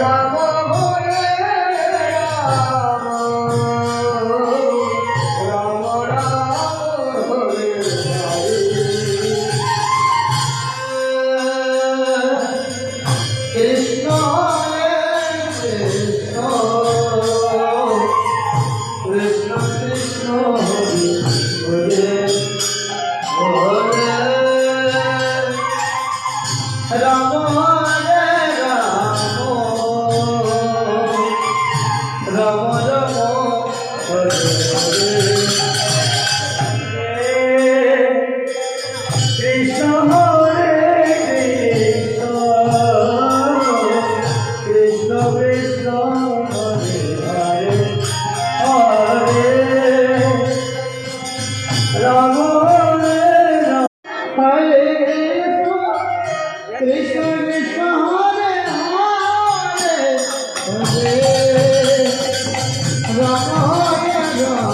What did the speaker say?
Ram Hare Ram, Ram Ram Hare Hare, Krishna Krishna Krishna Krishna Hare Hare, Ram Hare Ram, Ram Ram Hare Hare, Krishna Hare Krishna, Krishna Krishna Hare Hare, Hare Ram Hare Ram, Hare Krishna Krishna Hare Hare, Hare Ram Hare Ram,